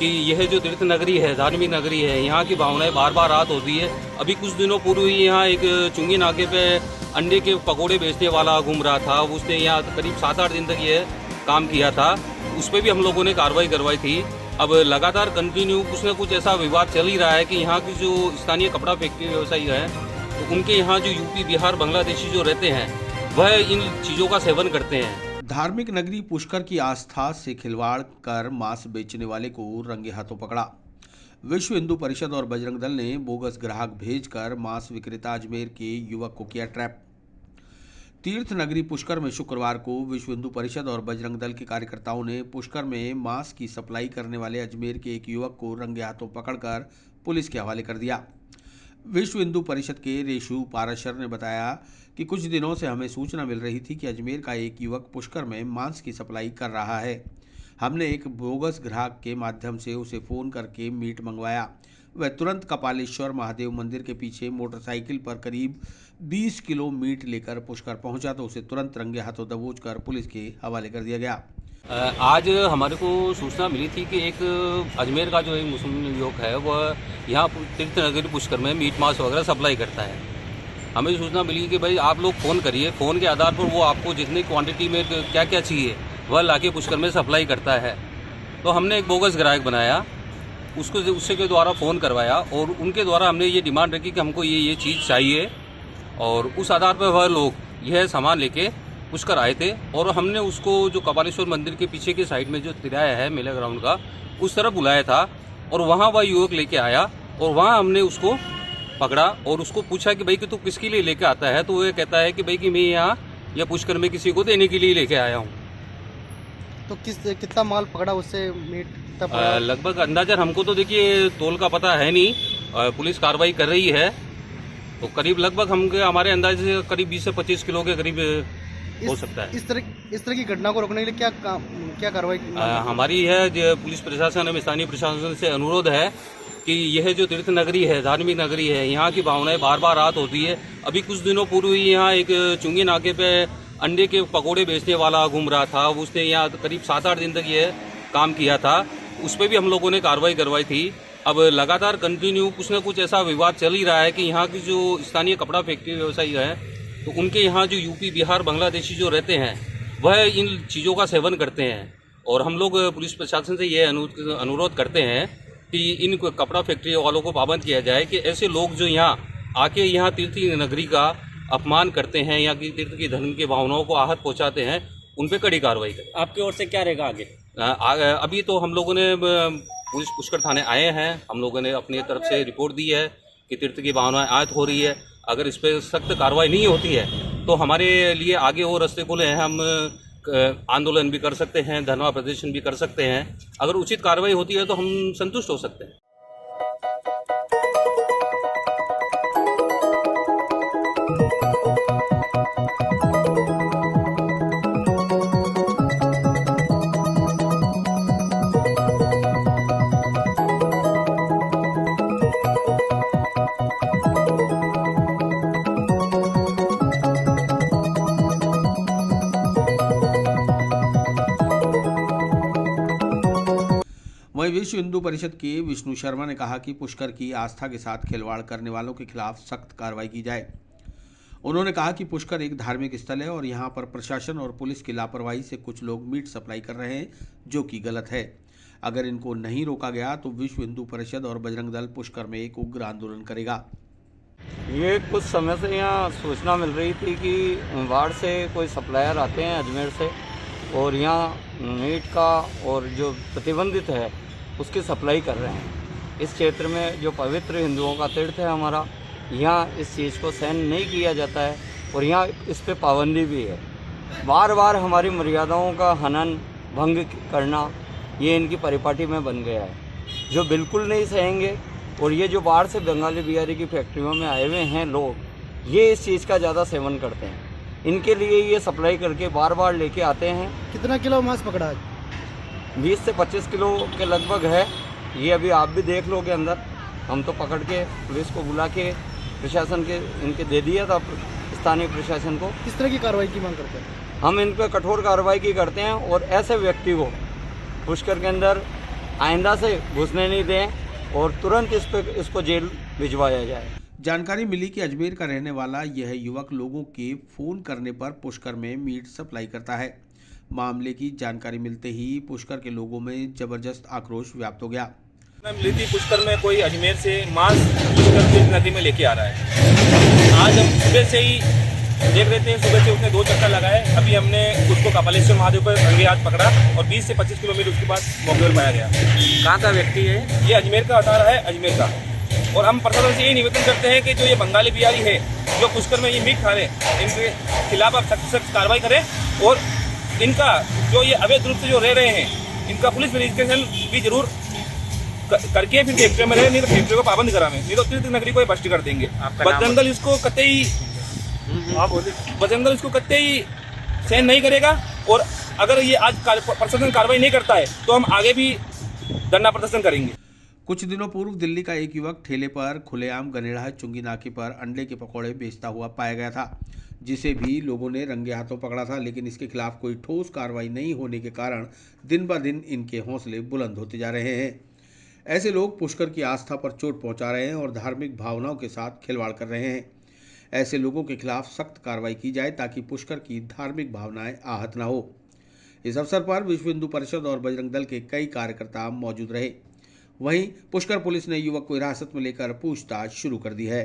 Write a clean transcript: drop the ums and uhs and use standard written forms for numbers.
कि यह जो तीर्थ नगरी है, धार्मिक नगरी है, यहाँ की भावनाएं बार बार रात होती है। अभी कुछ दिनों पूर्व ही यहाँ एक चुंगी नाके पे अंडे के पकोड़े बेचने वाला घूम रहा था। उसने यहाँ करीब 7-8 दिन तक ये काम किया था। उस पर भी हम लोगों ने कार्रवाई करवाई थी। अब लगातार कंटिन्यू कुछ न कुछ ऐसा विवाद चल ही रहा है कि यहाँ की जो स्थानीय कपड़ा फैक्ट्री व्यवसायी है, तो उनके यहाँ जो यूपी, बिहार, बांग्लादेशी जो रहते हैं, वह इन चीज़ों का सेवन करते हैं। धार्मिक नगरी पुष्कर की आस्था से खिलवाड़ कर मांस बेचने वाले को रंगे हाथों पकड़ा। विश्व हिंदू परिषद और बजरंग दल ने बोगस ग्राहक भेजकर मांस विक्रेता अजमेर के युवक को किया ट्रैप। तीर्थ नगरी पुष्कर में शुक्रवार को विश्व हिंदू परिषद और बजरंग दल के कार्यकर्ताओं ने पुष्कर में मांस की सप्लाई करने वाले अजमेर के एक युवक को रंगे हाथों पकड़कर पुलिस के हवाले कर दिया। विश्व हिंदू परिषद के रेशु पाराशर ने बताया कि कुछ दिनों से हमें सूचना मिल रही थी कि अजमेर का एक युवक पुष्कर में मांस की सप्लाई कर रहा है। हमने एक बोगस ग्राहक के माध्यम से उसे फ़ोन करके मीट मंगवाया। वह तुरंत कपालेश्वर महादेव मंदिर के पीछे मोटरसाइकिल पर करीब 20 किलो मीट लेकर पुष्कर पहुंचा तो उसे तुरंत रंगे हाथों दबोच कर पुलिस के हवाले कर दिया गया। आज हमारे को सूचना मिली थी कि एक अजमेर का जो एक मुस्लिम युवक है, वह यहाँ तीर्थ नगरी पुष्कर में मीट मांस वगैरह सप्लाई करता है। हमें सूचना मिली कि भाई आप लोग फ़ोन करिए, फ़ोन के आधार पर वो आपको जितनी क्वांटिटी में क्या क्या चाहिए वह लाके पुष्कर में सप्लाई करता है। तो हमने एक बोगस ग्राहक बनाया, उसके के द्वारा फ़ोन करवाया और उनके द्वारा हमने ये डिमांड रखी कि हमको ये चीज़ चाहिए, और उस आधार पर वह लोग यह सामान लेके पुष्कर आए थे। और हमने उसको जो कपालेश्वर मंदिर के पीछे के साइड में जो तिराया है मेला ग्राउंड का, उस तरफ बुलाया था और वहाँ वह युवक लेके आया और वहाँ हमने उसको पकड़ा और उसको पूछा कि भाई कि तू किसके लिए लेके आता है। तो वह कहता है कि भाई कि मैं यहाँ या पुष्कर में किसी को देने के लिए लेके आया हूँ। तो कितना माल पकड़ा उससे मीट? लगभग अंदाजा हमको तो देखिए तोल का पता है नहीं, पुलिस कार्रवाई कर रही है। तो करीब लगभग हमारे अंदाजे से करीब 20 से 25 किलो के करीब हो सकता है। इस तरह की घटना को रोकने के लिए क्या कार्रवाई हमारी है जो पुलिस प्रशासन एवं स्थानीय प्रशासन से अनुरोध है कि यह जो तीर्थ नगरी है, धार्मिक नगरी है, यहाँ की भावनाएं बार बार रात होती है। अभी कुछ दिनों पूर्व ही यहाँ एक चुंगी नाके पे अंडे के पकोड़े बेचने वाला घूम रहा था। उसने यहाँ करीब 7-8 दिन तक ये काम किया था। उस पर भी हम लोगों ने कार्रवाई करवाई थी। अब लगातार कंटिन्यू कुछ न कुछ ऐसा विवाद चल ही रहा है कि यहाँ की जो स्थानीय कपड़ा फैक्ट्री व्यवसायी है, तो उनके यहाँ जो यूपी, बिहार, बांग्लादेशी जो रहते हैं, वह इन चीज़ों का सेवन करते हैं। और हम लोग पुलिस प्रशासन से ये अनुरोध करते हैं कि इन कपड़ा फैक्ट्री वालों को पाबंद किया जाए कि ऐसे लोग जो यहाँ आके यहाँ तीर्थ नगरी का अपमान करते हैं, यहाँ की तीर्थ की धर्म की भावनाओं को आहत पहुँचाते हैं, उन पर कड़ी कार्रवाई करें। आपकी ओर से क्या रहेगा आगे? अभी तो हम लोगों ने पुलिस पुष्कर थाने आए हैं। हम लोगों ने अपनी तरफ से रिपोर्ट दी है कि तीर्थ की भावनाएं आहत हो रही है। अगर इस पर सख्त कार्रवाई नहीं होती है तो हमारे लिए आगे और रास्ते खुले हैं। हम आंदोलन भी कर सकते हैं, धरना प्रदर्शन भी कर सकते हैं। अगर उचित कार्रवाई होती है तो हम संतुष्ट हो सकते हैं। वहीं विश्व हिंदू परिषद के विष्णु शर्मा ने कहा कि पुष्कर की आस्था के साथ खिलवाड़ करने वालों के खिलाफ सख्त कार्रवाई की जाए। उन्होंने कहा कि पुष्कर एक धार्मिक स्थल है और यहाँ पर प्रशासन और पुलिस की लापरवाही से कुछ लोग मीट सप्लाई कर रहे हैं, जो कि गलत है। अगर इनको नहीं रोका गया तो विश्व हिंदू परिषद और बजरंग दल पुष्कर में एक उग्र आंदोलन करेगा। ये कुछ समय से यहाँ सूचना मिल रही थी कि बाहर से कोई सप्लायर आते हैं अजमेर से और यहाँ मीट का और जो प्रतिबंधित है उसकी सप्लाई कर रहे हैं। इस क्षेत्र में जो पवित्र हिंदुओं का तीर्थ है हमारा, यहाँ इस चीज़ को सहन नहीं किया जाता है और यहाँ इस पे पाबंदी भी है। बार बार हमारी मर्यादाओं का हनन भंग करना ये इनकी परिपाटी में बन गया है, जो बिल्कुल नहीं सहेंगे। और ये जो बाहर से बंगाली बिहारी की फैक्ट्रियों में आए हुए हैं लोग, ये इस चीज़ का ज़्यादा सेवन करते हैं। इनके लिए ये सप्लाई करके बार बार लेके आते हैं। कितना किलो मांस पकड़ा है? 20 से 25 किलो के लगभग है। ये अभी आप भी देख लोगे अंदर। हम तो पकड़ के पुलिस को बुला के प्रशासन के इनके दे दिया था स्थानीय प्रशासन को। किस तरह की कार्रवाई की मांग करते हैं? हम इन पर कठोर कार्रवाई की करते हैं और ऐसे व्यक्ति को पुष्कर के अंदर आइंदा से घुसने नहीं दें और तुरंत इसको जेल भिजवाया जाए। जानकारी मिली कि अजमेर का रहने वाला यह युवक लोगों के फोन करने पर पुष्कर में मीट सप्लाई करता है। मामले की जानकारी मिलते ही पुष्कर के लोगों में जबरदस्त आक्रोश व्याप्त हो गया। मिली थी पुष्कर में कोई अजमेर से मांस पुष्कर की नदी में लेके आ रहा है। आज हम सुबह से ही देख रहे थे, सुबह से उसने 2 चक्कर लगाए। अभी हमने उसको कपालेश्वर महादेव पर रंगे हाथ पकड़ा और 20 से 25 किलोमीटर उसके बाद मौके पर पाया गया। कहाँ का व्यक्ति है? ये अजमेर का बता रहा है, अजमेर का। और हम प्रशासन से यही निवेदन करते हैं कि जो ये बंगाली बिहारी है जो पुष्कर में ये मीट खा रहे हैं, इनके खिलाफ आप सख्त कार्रवाई करें और इनका जो ये अवैध रूप से जो रह रहे हैं इनका पुलिस रजिस्ट्रेशन भी जरूर करके फिर फैक्ट्री में रहे, नहीं तो फैक्ट्री को पाबंद करावे, नहीं तो तीर्थ नगरी को भ्रष्ट कर देंगे। बजरंग इसको कतई सहन नहीं करेगा और अगर ये आज प्रशासन कार्रवाई नहीं करता है तो हम आगे भी धरना प्रदर्शन करेंगे। कुछ दिनों पूर्व दिल्ली का एक युवक ठेले पर खुलेआम गनेड़ा चुंगी नाके पर अंडे के पकौड़े बेचता हुआ पाया गया था, जिसे भी लोगों ने रंगे हाथों पकड़ा था। लेकिन इसके खिलाफ कोई ठोस कार्रवाई नहीं होने के कारण दिन ब दिन इनके हौसले बुलंद होते जा रहे हैं। ऐसे लोग पुष्कर की आस्था पर चोट पहुंचा रहे हैं और धार्मिक भावनाओं के साथ खिलवाड़ कर रहे हैं। ऐसे लोगों के खिलाफ सख्त कार्रवाई की जाए ताकि पुष्कर की धार्मिक भावनाएं आहत न हो। इस अवसर पर विश्व हिंदू परिषद और बजरंग दल के कई कार्यकर्ता मौजूद रहे। वहीं पुष्कर पुलिस ने युवक को हिरासत में लेकर पूछताछ शुरू कर दी है।